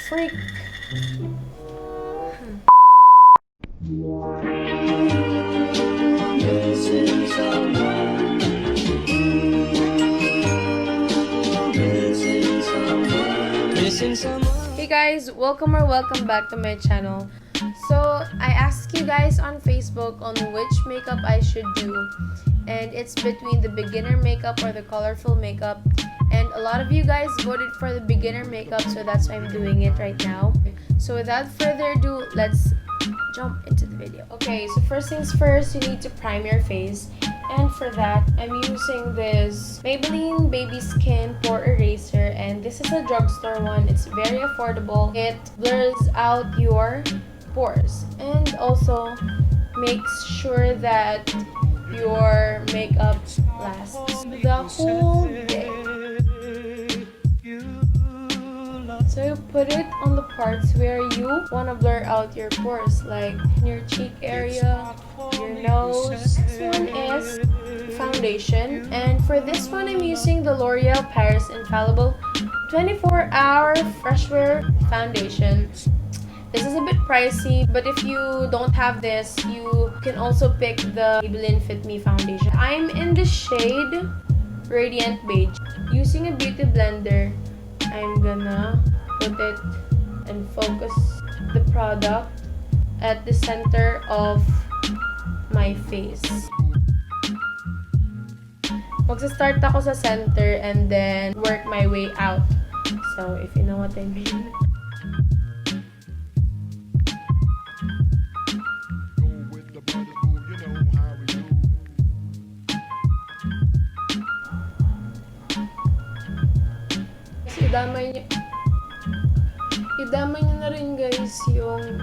freak. Hey guys, welcome back to my channel. So I asked you guys on Facebook on which makeup I should do, and it's between the beginner makeup or the colorful makeup, and a lot of you guys voted for the beginner makeup, so that's why I'm doing it right now. So without further ado, let's jump into the video. Okay, so first things first, you need to prime your face, and for that I'm using this Maybelline Baby Skin PoreEraser, and this is a drugstore one. It's very affordable. It blurs out your pores and also makes sure that your makeup lasts the whole day. So you put it on the parts where you want to blur out your pores, like your cheek area, your nose. This one is foundation, and for this one I'm using the L'Oreal Paris Infallible 24-hour Fresh Wear Foundation. This is a bit pricey, but if you don't have this, you can also pick the Maybelline Fit Me foundation. I'm in the shade Radiant Beige. Using a beauty blender, I'm gonna put it and focus the product at the center of my face. Magsa-start ako sa center and then work my way out. So, if you know what I mean. Idamay nyo na rin guys yung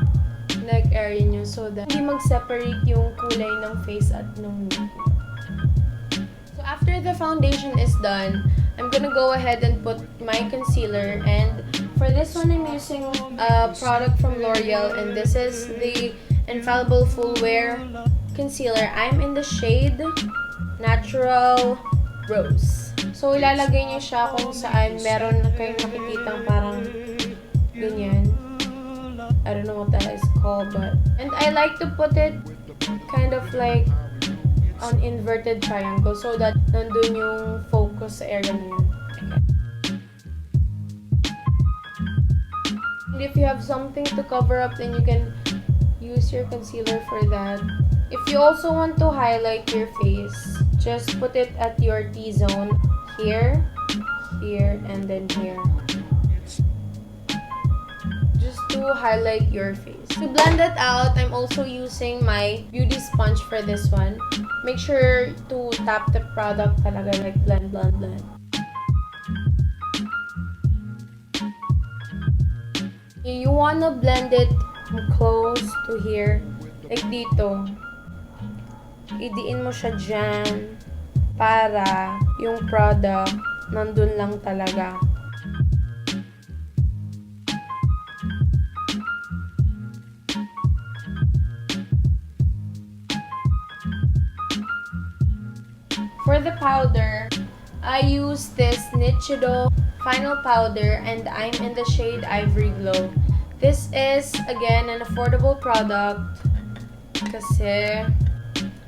neck area nyo so that hindi mag-separate yung kulay ng face at ng neck. So after the foundation is done, I'm gonna go ahead and put my concealer, and for this one I'm using a product from L'Oreal, and this is the Infallible Full Wear Concealer. I'm in the shade Natural Rose. So, ilalagay niyo siya kung saan meron kayong nakikitang parang ganyan. I don't know what that is called, but... And I like to put it kind of like on inverted triangle so that nandun yung focus sa area niyo. And if you have something to cover up, then you can use your concealer for that. If you also want to highlight your face, just put it at your T-zone. Here, here, and then here. Just to highlight your face. To blend it out, I'm also using my beauty sponge for this one. Make sure to tap the product talaga, like blend, blend, blend. You wanna blend it close to here. Like dito. Idiin mo siya dyan para yung product nandun lang talaga. For the powder, I use this Nichido Final Powder, and I'm in the shade Ivory Glow. This is, again, an affordable product kasi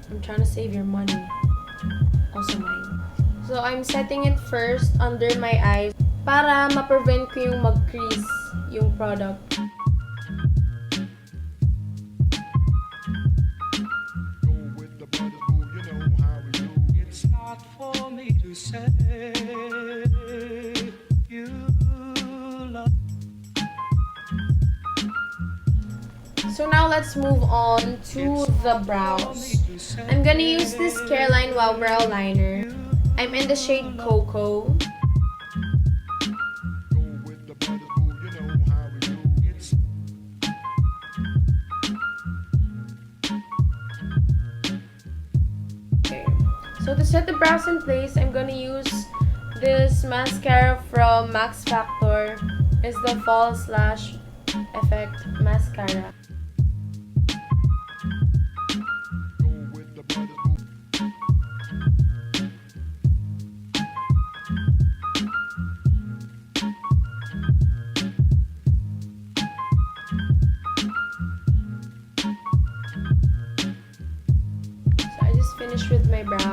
I'm trying to save your money. Also mine. So, I'm setting it first under my eyes para ma-prevent ko yung mag-crease yung product. It's not for me to say you love. So now let's move on to the brows. I'm gonna use this Careline Wow Brow Liner. I'm in the shade Cocoa. Okay. So to set the brows in place, I'm gonna use this mascara from MaxFactor. It's the Fall Slash Effect Mascara.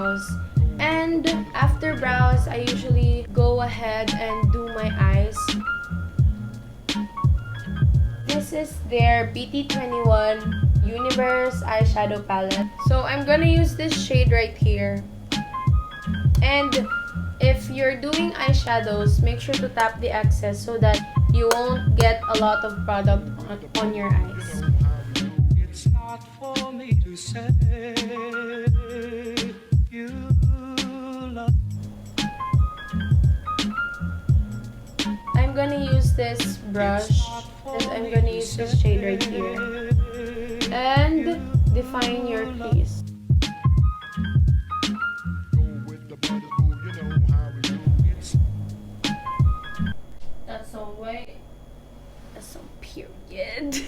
brows. And after brows, I usually go ahead and do my eyes. This is their BT21 Universe eyeshadow palette. So I'm gonna use this shade right here. And if you're doing eyeshadows, make sure to tap the excess so that you won't get a lot of product on your eyes. It's not for me to say you love. I'm gonna use this brush and I'm gonna use this shade right here and define your crease. That's some way. That's some period.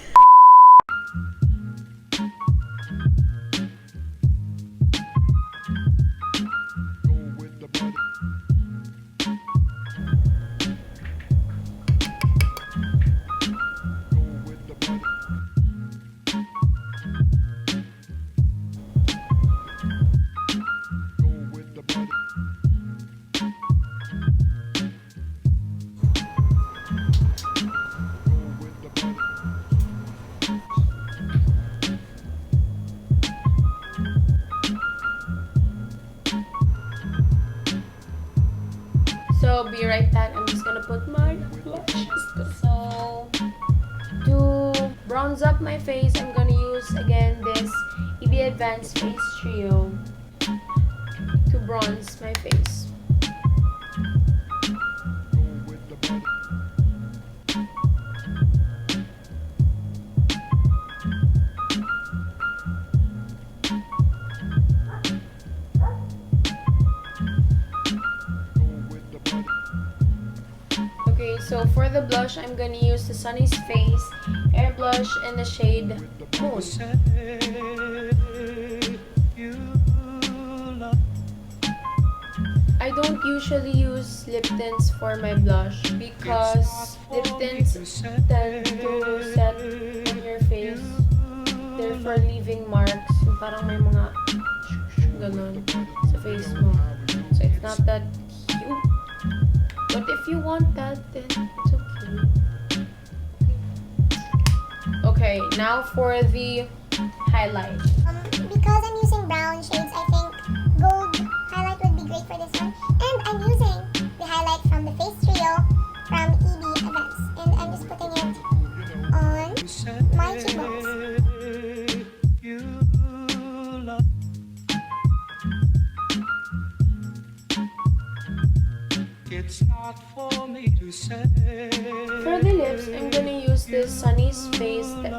So be right back. I'm just gonna put my blushes. So to bronze up my face, I'm gonna use again this EB Advanced Face Trio to bronze my face. Okay, so for the blush, I'm gonna use the Sunnies Face Airblush in the shade Posh. I don't usually use lip tints for my blush because lip tints tend to set on your face. They're for leaving marks. Yung parang may mga ganun sa face mo. So it's not that cute. But if you want that, then it's okay. Okay, now for the highlight. Because I'm using brown shades, I think gold highlight would be great for this one. And I'm using the highlight from the Face Trio from EB Advance. And I'm just putting it on my cheekbones. It's not for me to say. For the lips, I'm gonna use this Sunnies Face lip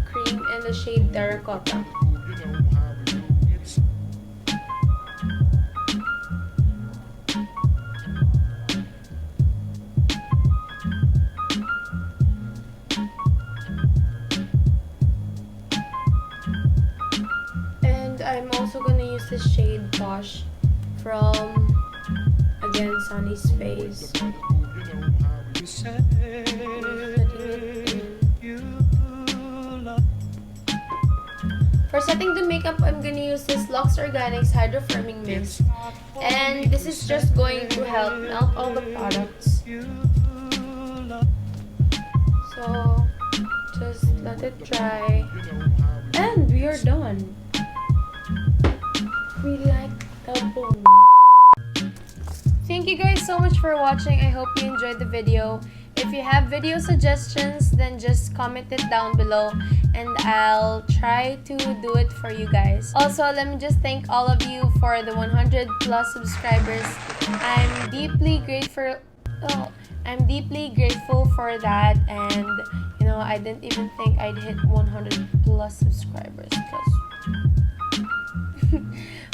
cream in the shade Terracotta. And I'm also gonna use this shade Posh from again Sunnies Face. For setting the makeup, I'm gonna use this Luxe Organix Hydro Firming Mist, and this is just going to help melt all the products. So just let it dry, and we are done. We like the boom. Thank you guys so much for watching. I hope you enjoyed the video. If you have video suggestions, then just comment it down below and I'll try to do it for you guys. Also, let me just thank all of you for the 100 plus subscribers. I'm deeply grateful. I'm deeply grateful for that, and you know, I didn't even think I'd hit 100 plus subscribers.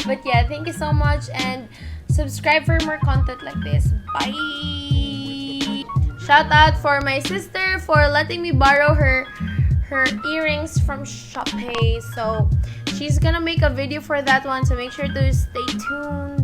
But yeah, thank you so much and subscribe for more content like this. Bye! Shout out for my sister for letting me borrow her earrings from Shopee. So she's gonna make a video for that one, so make sure to stay tuned.